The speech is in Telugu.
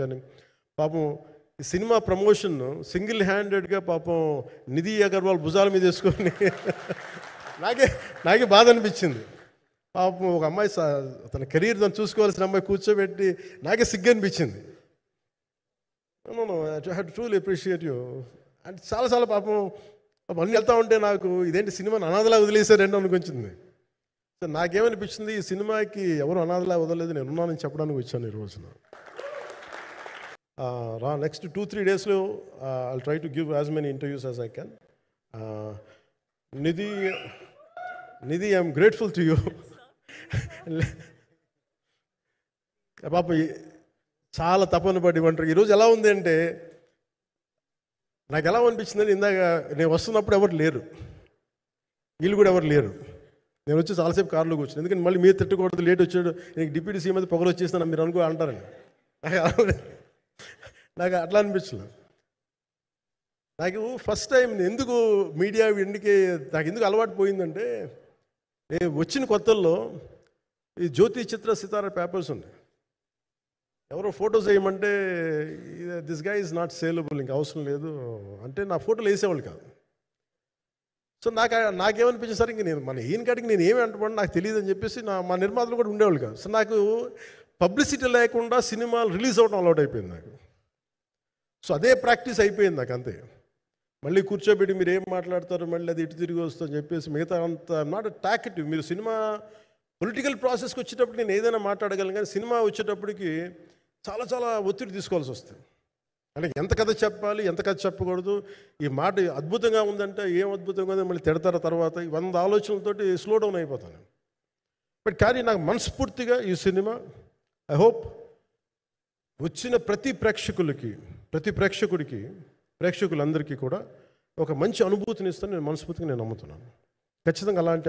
కానీ పాపం ఈ సినిమా ప్రమోషన్ సింగిల్ హ్యాండెడ్గా పాపం నిధి అగర్వాల్ భుజాల మీద వేసుకొని నాకే బాధ అనిపించింది. పాపం ఒక అమ్మాయి తన కెరీర్ తను చూసుకోవాల్సిన అమ్మాయి కూర్చోబెట్టి నాకే సిగ్గు అనిపించింది. I have to truly appreciate you. అంటే చాలాసార్లు పాపం అన్నీ వెళ్తూ ఉంటే నాకు ఇదేంటి సినిమాని అనాథలా వదిలేశారంటే అనిపించింది. సో నాకేమనిపించింది, ఈ సినిమాకి ఎవరు అనాథలా వదలలేదు, నేను ఉన్నానని చెప్పడానికి వచ్చాను ఈ రోజున. నెక్స్ట్ 2-3 డేస్లో I try to give as many interviews as I can. Nidhi I'm grateful to you. పాప చాలా తపన పడి ఇవ్వంటారు. ఈరోజు ఎలా ఉంది అంటే నాకు ఎలా అనిపించిందని, ఇందాక నేను వస్తున్నప్పుడు ఎవరు లేరు, వీళ్ళు కూడా ఎవరు లేరు. నేను వచ్చి చాలాసేపు కారులో కూర్చుని, ఎందుకంటే మళ్ళీ మీరు తిట్టకూడదు, లేట్ వచ్చాడు, నీకు డిప్యూటీ సీఎం అయితే పొగలు వచ్చేస్తాను మీరు అంటారండి. నాకు అట్లా అనిపించలేదు. నాకు ఫస్ట్ టైం ఎందుకు మీడియా నాకు ఎందుకు అలవాటు పోయిందంటే, నేను వచ్చిన కొత్తల్లో ఈ జ్యోతి చిత్ర సితార పేపర్స్ ఉన్నాయి. ఎవరో ఫోటోస్ వేయమంటే దిస్ గా ఈజ్ నాట్ సేలబుల్, ఇంకా అవసరం లేదు అంటే నా ఫోటోలు వేసేవాళ్ళు కాదు. సో నాకేమనిపించింది, సరే ఇంక నేను ఈయన కాడికి నేను ఏమి అంటున్నాను నాకు తెలియదు అని చెప్పేసి మా నిర్మాతలు కూడా ఉండేవాళ్ళు కాదు. సో నాకు పబ్లిసిటీ లేకుండా సినిమాలు రిలీజ్ అవ్వడం అలవాటు అయిపోయింది నాకు. సో అదే ప్రాక్టీస్ అయిపోయింది నాకు అంతే. మళ్ళీ కూర్చోబెట్టి మీరు ఏం మాట్లాడతారు, మళ్ళీ అది ఇటు తిరిగి వస్తుందని చెప్పేసి మిగతా అంత నాట్ టాకెటివ్. మీరు సినిమా పొలిటికల్ ప్రాసెస్కి వచ్చేటప్పుడు నేను ఏదైనా మాట్లాడగలను, కానీ సినిమా వచ్చేటప్పటికి చాలా చాలా ఒత్తిడి తీసుకోవాల్సి వస్తుంది. అంటే ఎంత కథ చెప్పాలి, ఎంత కథ చెప్పకూడదు, ఈ మాట అద్భుతంగా ఉందంటే ఏం అద్భుతంగా ఉందని మళ్ళీ తిడతారు, తర్వాత 100 ఆలోచనలతోటి స్లో డౌన్ అయిపోతాను. బట్ కానీ నాకు మనస్ఫూర్తిగా ఈ సినిమా ఐ హోప్ వచ్చిన ప్రతి ప్రేక్షకులందరికీ కూడా ఒక మంచి అనుభూతిని ఇస్తాను నేను మనస్ఫూర్తిగా నమ్ముతున్నాను. ఖచ్చితంగా అలాంటి